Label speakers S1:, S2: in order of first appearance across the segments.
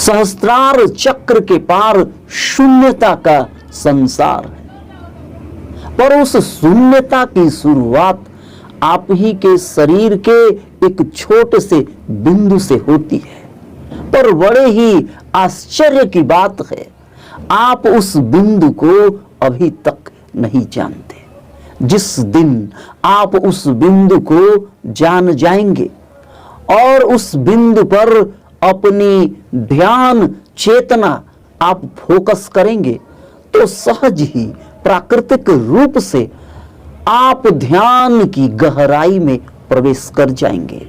S1: सहस्त्रार चक्र के पार शून्यता का संसार है, पर उस शून्यता की शुरुआत आप ही के शरीर के एक छोटे से बिंदु से होती है। पर बड़े ही आश्चर्य की बात है, आप उस बिंदु को अभी तक नहीं जानते। जिस दिन आप उस बिंदु को जान जाएंगे और उस बिंदु पर अपनी ध्यान चेतना आप फोकस करेंगे, तो सहज ही प्राकृतिक रूप से आप ध्यान की गहराई में प्रवेश कर जाएंगे।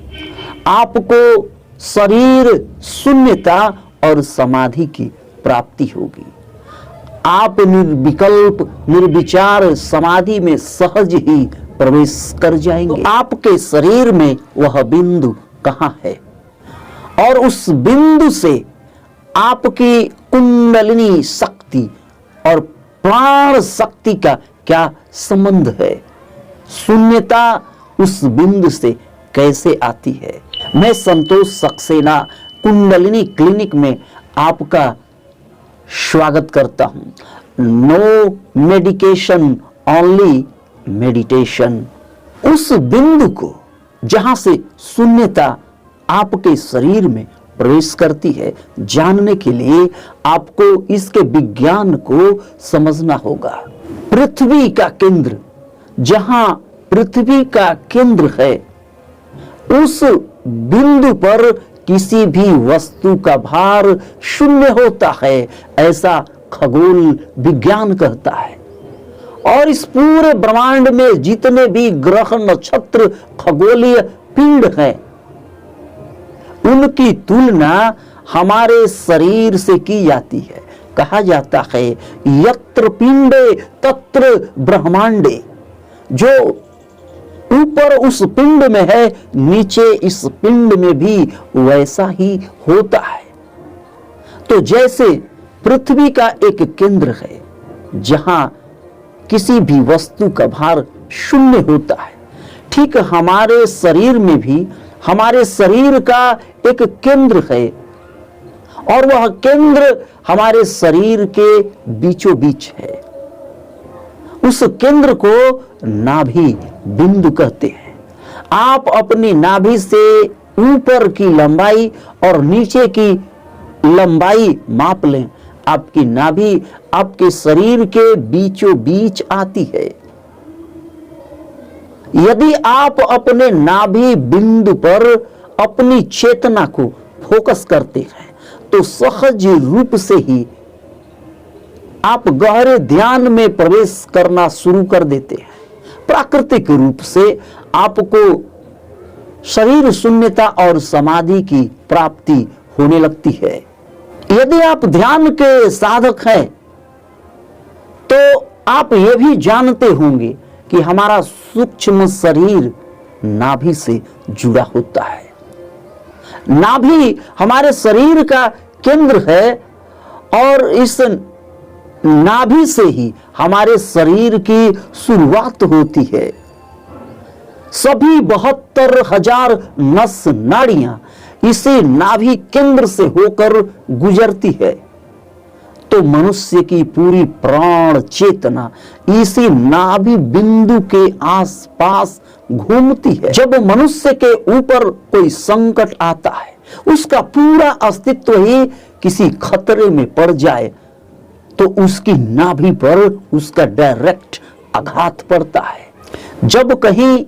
S1: आपको शरीर शून्यता और समाधि की प्राप्ति होगी। आप निर्विकल्प निर्विचार समाधि में सहज ही प्रवेश कर जाएंगे। तो आपके शरीर में वह बिंदु कहाँ है और उस बिंदु से आपकी कुंडलिनी शक्ति और प्राण शक्ति का क्या संबंध है? शून्यता उस बिंदु से कैसे आती है? मैं संतोष सक्सेना कुंडलिनी क्लिनिक में आपका स्वागत करता हूं। No medication, only meditation. उस बिंदु को जहां से शून्यता आपके शरीर में प्रवेश करती है, जानने के लिए आपको इसके विज्ञान को समझना होगा। पृथ्वी का केंद्र, जहां पृथ्वी का केंद्र है, उस बिंदु पर किसी भी वस्तु का भार शून्य होता है, ऐसा खगोल विज्ञान कहता है। और इस पूरे ब्रह्मांड में जितने भी ग्रह, नक्षत्र, खगोलीय पिंड हैं, उनकी तुलना हमारे शरीर से की जाती है। कहा जाता है यत्र पिंडे तत्र ब्रह्मांडे। जो ऊपर उस पिंड में है, नीचे इस पिंड में भी वैसा ही होता है। तो जैसे पृथ्वी का एक केंद्र है जहां किसी भी वस्तु का भार शून्य होता है, ठीक हमारे शरीर में भी हमारे शरीर का एक केंद्र है, और वह केंद्र हमारे शरीर के बीचों बीच है। उस केंद्र को नाभि बिंदु कहते हैं। आप अपनी नाभि से ऊपर की लंबाई और नीचे की लंबाई माप लें। आपकी नाभि आपके शरीर के बीचों बीच आती है। यदि आप अपने नाभि बिंदु पर अपनी चेतना को फोकस करते हैं, तो सहज रूप से ही आप गहरे ध्यान में प्रवेश करना शुरू कर देते हैं। प्राकृतिक रूप से आपको शरीर शून्यता और समाधि की प्राप्ति होने लगती है। यदि आप ध्यान के साधक हैं, तो आप ये भी जानते होंगे कि हमारा सूक्ष्म शरीर नाभि से जुड़ा होता है। नाभि हमारे शरीर का केंद्र है, और इस नाभि से ही हमारे शरीर की शुरुआत होती है। सभी 72,000 नस नाड़ियां इसी नाभि केंद्र से होकर गुजरती है। तो मनुष्य की पूरी प्राण चेतना इसी नाभि बिंदु के आसपास घूमती है। जब मनुष्य के ऊपर कोई संकट आता है, उसका पूरा अस्तित्व ही किसी खतरे में पड़ जाए, तो उसकी नाभि पर उसका डायरेक्ट आघात पड़ता है। जब कहीं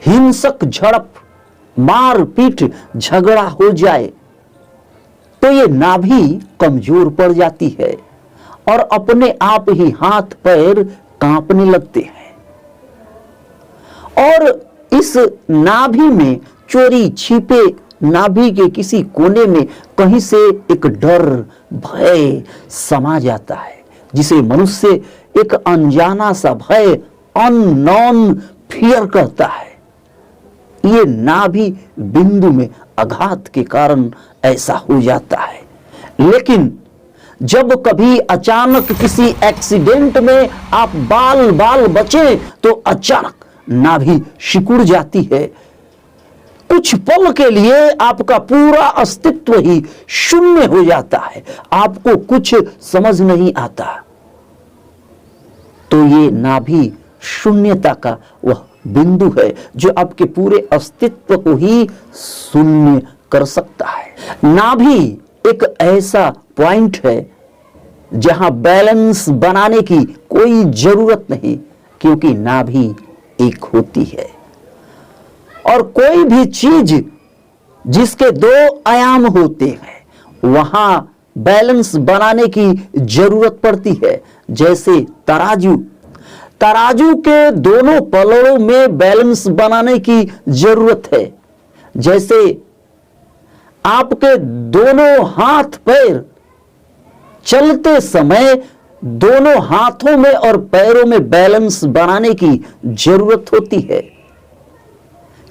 S1: हिंसक झड़प, मारपीट, झगड़ा हो जाए, तो ये नाभि कमजोर पड़ जाती है और अपने आप ही हाथ पैर कांपने लगते हैं। और इस नाभि में चोरी छिपे नाभि के किसी कोने में कहीं से एक डर, भय समा जाता है, जिसे मनुष्य एक अनजाना सा भय, अननोन फियर कहता है। ये नाभि बिंदु में आघात के कारण ऐसा हो जाता है। लेकिन जब कभी अचानक किसी एक्सीडेंट में आप बाल बचे, तो अचानक नाभि सिकुड़ जाती है, कुछ पल के लिए आपका पूरा अस्तित्व ही शून्य हो जाता है, आपको कुछ समझ नहीं आता। तो ये नाभि शून्यता का वह बिंदु है जो आपके पूरे अस्तित्व को ही शून्य कर सकता है। नाभि एक ऐसा पॉइंट है जहां बैलेंस बनाने की कोई जरूरत नहीं, क्योंकि नाभि एक होती है। और कोई भी चीज जिसके दो आयाम होते हैं वहां बैलेंस बनाने की जरूरत पड़ती है। जैसे तराजू, तराजू के दोनों पलड़ों में बैलेंस बनाने की जरूरत है। जैसे आपके दोनों हाथ पैर चलते समय दोनों हाथों में और पैरों में बैलेंस बनाने की जरूरत होती है।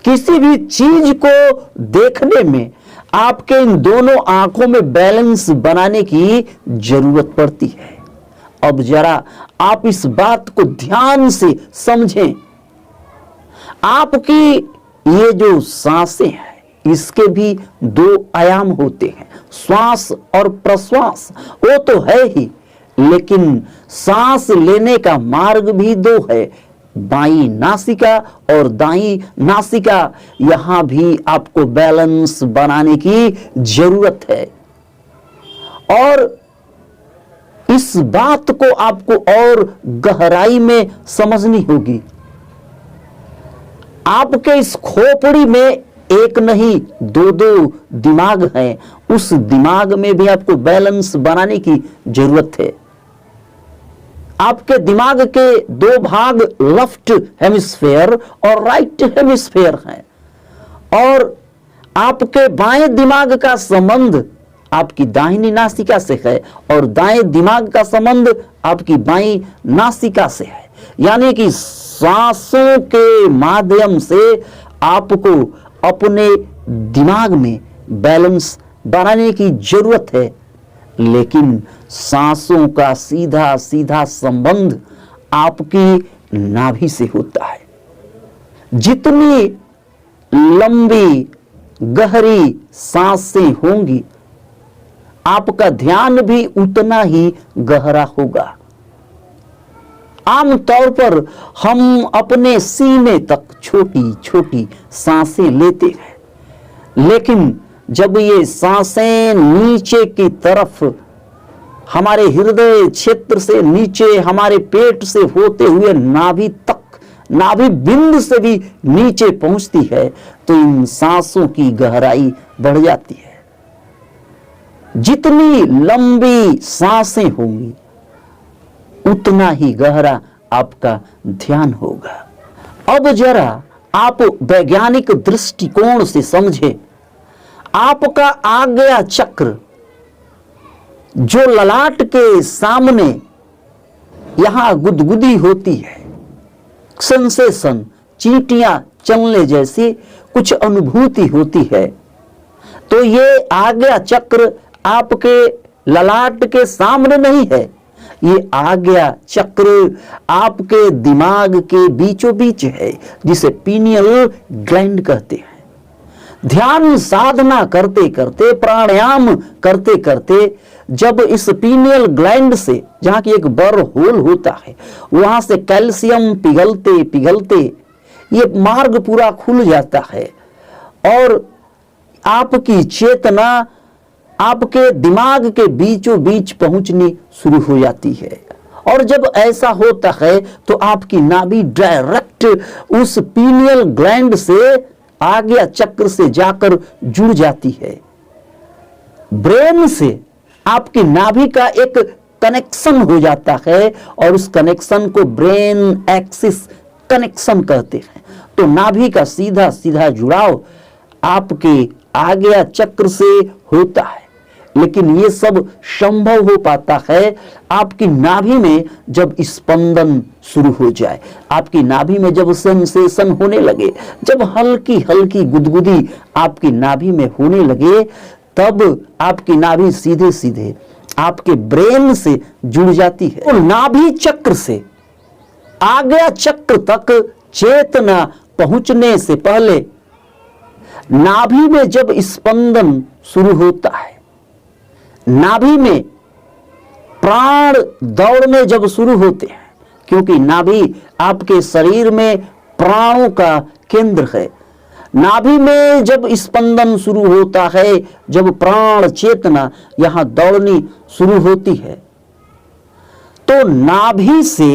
S1: किसी भी चीज को देखने में आपके इन दोनों आंखों में बैलेंस बनाने की जरूरत पड़ती है। अब जरा आप इस बात को ध्यान से समझें। आपकी ये जो सांसें हैं इसके भी दो आयाम होते हैं, श्वास और प्रश्वास, वो तो है ही, लेकिन सांस लेने का मार्ग भी दो है, बाई नासिका और दाई नासिका। यहां भी आपको बैलेंस बनाने की जरूरत है। और इस बात को आपको और गहराई में समझनी होगी। आपके इस खोपड़ी में एक नहीं दो दो दिमाग हैं, उस दिमाग में भी आपको बैलेंस बनाने की जरूरत है। आपके दिमाग के दो भाग लेफ्ट हेमिस्फेयर और राइट हेमिस्फेयर हैं, और आपके बाएं दिमाग का संबंध आपकी दाहिनी नासिका से है और दाएं दिमाग का संबंध आपकी बाईं नासिका से है। यानी कि सांसों के माध्यम से आपको अपने दिमाग में बैलेंस बनाने की जरूरत है, लेकिन सांसों का सीधा सीधा संबंध आपकी नाभि से होता है। जितनी लंबी गहरी सांसें होंगी आपका ध्यान भी उतना ही गहरा होगा। आमतौर पर हम अपने सीने तक छोटी छोटी सांसें लेते हैं, लेकिन जब ये सांसें नीचे की तरफ हमारे हृदय क्षेत्र से नीचे हमारे पेट से होते हुए नाभि तक, नाभि बिंदु से भी नीचे पहुंचती है, तो इन सांसों की गहराई बढ़ जाती है। जितनी लंबी सांसें होंगी उतना ही गहरा आपका ध्यान होगा। अब जरा आप वैज्ञानिक दृष्टिकोण से समझें। आपका आज्ञा चक्र जो ललाट के सामने यहां गुदगुदी होती है, सेंसेशन, चींटियां चलने जैसी कुछ अनुभूति होती है, तो ये आज्ञा चक्र आपके ललाट के सामने नहीं है। ये आज्ञा चक्र आपके दिमाग के बीचों बीच है, जिसे पीनियल ग्लैंड कहते हैं। ध्यान साधना करते करते, प्राणायाम करते करते, जब इस पीनियल ग्लैंड से, जहां की एक बड़ होल होता है, वहां से कैल्शियम पिघलते पिघलते ये मार्ग पूरा खुल जाता है और आपकी चेतना आपके दिमाग के बीचों बीच पहुंचनी शुरू हो जाती है। और जब ऐसा होता है तो आपकी नाभि डायरेक्ट उस पीनियल ग्लैंड से आज्ञा चक्र से जाकर जुड़ जाती है। ब्रेन से आपकी नाभि का एक कनेक्शन हो जाता है और उस कनेक्शन को ब्रेन एक्सिस कनेक्शन कहते हैं। तो नाभि का सीधा सीधा जुड़ाव आपके आज्ञा चक्र से होता है। लेकिन ये सब संभव हो पाता है आपकी नाभि में जब स्पंदन शुरू हो जाए, आपकी नाभि में जब सेंसेशन होने लगे, जब हल्की हल्की गुदगुदी आपकी नाभि में होने लगे, तब आपकी नाभि सीधे सीधे आपके ब्रेन से जुड़ जाती है। तो नाभि चक्र से आज्ञा चक्र तक चेतना पहुंचने से पहले नाभि में जब स्पंदन शुरू होता है, नाभि में प्राण दौड़ने जब शुरू होते हैं, क्योंकि नाभि आपके शरीर में प्राणों का केंद्र है। नाभि में जब स्पंदन शुरू होता है, जब प्राण चेतना यहां दौड़नी शुरू होती है, तो नाभि से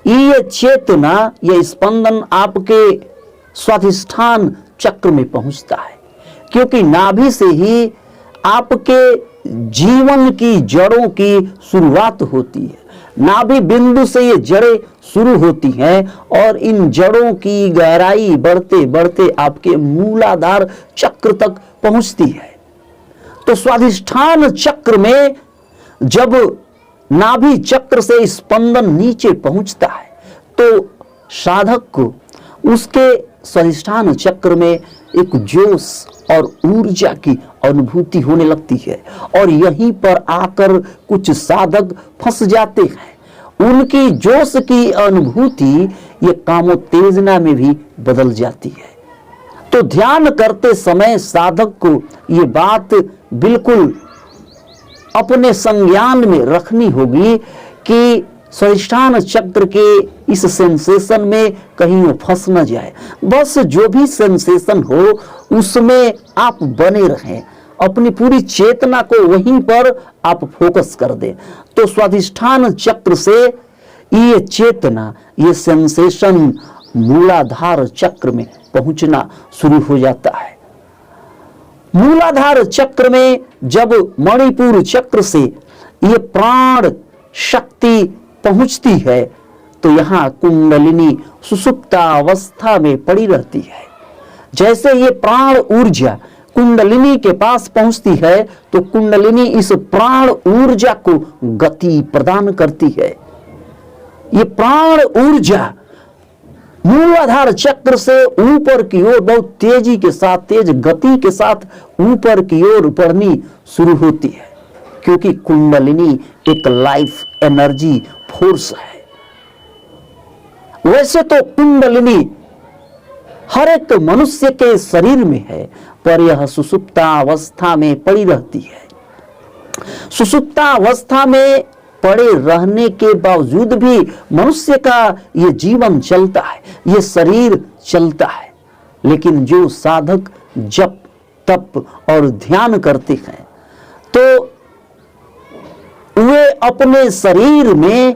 S1: ये चेतना, ये स्पंदन आपके स्वाधिष्ठान चक्र में पहुंचता है, क्योंकि नाभि से ही आपके जीवन की जड़ों की शुरुआत होती है। नाभि बिंदु से ये जड़ें शुरू होती हैं और इन जड़ों की गहराई बढ़ते बढ़ते आपके मूलाधार चक्र तक पहुंचती है। तो स्वाधिष्ठान चक्र में जब नाभि चक्र से स्पंदन नीचे पहुंचता है, तो साधक को उसके स्वाधिष्ठान चक्र में एक जोश और ऊर्जा की अनुभूति होने लगती है, और यहीं पर आकर कुछ साधक फंस जाते हैं। उनकी जोश की अनुभूति ये कामोत्तेजना में भी बदल जाती है। तो ध्यान करते समय साधक को ये बात बिल्कुल अपने संज्ञान में रखनी होगी कि स्वाधिष्ठान चक्र के इस सेंसेशन में कहीं वो फंस न जाए। बस जो भी सेंसेशन हो उसमें आप बने रहें, अपनी पूरी चेतना को वहीं पर आप फोकस कर दें। तो स्वाधिष्ठान चक्र से ये चेतना, ये सेंसेशन मूलाधार चक्र में पहुंचना शुरू हो जाता है। मूलाधार चक्र में जब मणिपुर चक्र से ये प्राण शक्ति पहुंचती है, तो यहां कुंडलिनी सुषुप्तावस्था में पड़ी रहती है। जैसे ये प्राण ऊर्जा कुंडलिनी के पास पहुंचती है, तो कुंडलिनी इस प्राण ऊर्जा को गति प्रदान करती है। ये प्राण ऊर्जा मूलाधार चक्र से ऊपर की ओर बहुत तेजी के साथ, तेज गति के साथ ऊपर की ओर बढ़नी शुरू होती है, क्योंकि कुंडलिनी एक लाइफ एनर्जी फोर्स है। वैसे तो कुंडलिनी हर एक मनुष्य के शरीर में है, पर यह सुषुप्तावस्था में पड़ी रहती है। सुषुप्तावस्था में पड़े रहने के बावजूद भी मनुष्य का ये जीवन चलता है, ये शरीर चलता है। लेकिन जो साधक जप तप और ध्यान करते हैं, तो वे अपने शरीर में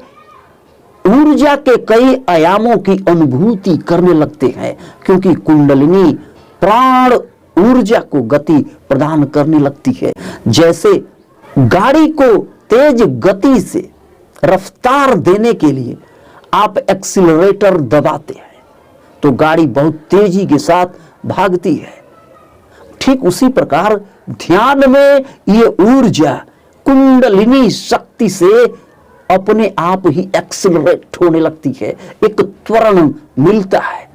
S1: ऊर्जा के कई आयामों की अनुभूति करने लगते हैं, क्योंकि कुंडलिनी प्राण ऊर्जा को गति प्रदान करने लगती है। जैसे गाड़ी को तेज गति से रफ्तार देने के लिए आप एक्सीलरेटर दबाते हैं, तो गाड़ी बहुत तेजी के साथ भागती है। ठीक उसी प्रकार ध्यान में ये ऊर्जा कुंडलिनी शक्ति से अपने आप ही एक्सीलरेट होने लगती है, एक त्वरण मिलता है।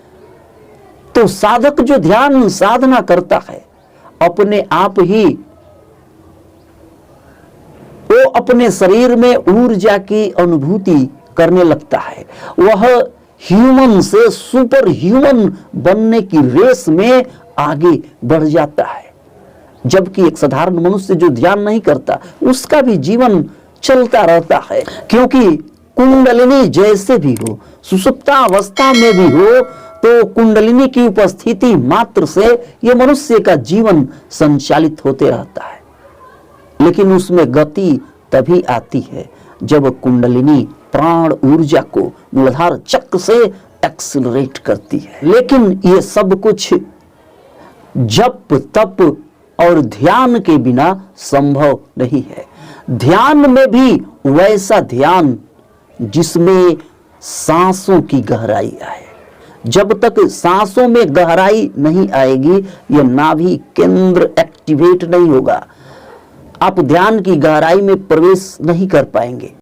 S1: तो साधक जो ध्यान साधना करता है, अपने आप ही वो अपने शरीर में ऊर्जा की अनुभूति करने लगता है। वह ह्यूमन से सुपर ह्यूमन बनने की रेस में आगे बढ़ जाता है। जबकि एक साधारण मनुष्य जो ध्यान नहीं करता, उसका भी जीवन चलता रहता है, क्योंकि कुंडलिनी जैसे भी हो, सुषुप्तावस्था में भी हो, तो कुंडलिनी की उपस्थिति मात्र से यह मनुष्य का जीवन संचालित होते रहता है। लेकिन उसमें गति तभी आती है जब कुंडलिनी प्राण ऊर्जा को मूलाधार चक्र से एक्सीलरेट करती है। लेकिन ये सब कुछ जप तप और ध्यान के बिना संभव नहीं है। ध्यान में भी वैसा ध्यान जिसमें सांसों की गहराई आए। जब तक सांसों में गहराई नहीं आएगी, यह नाभि केंद्र एक्टिवेट नहीं होगा, आप ध्यान की गहराई में प्रवेश नहीं कर पाएंगे।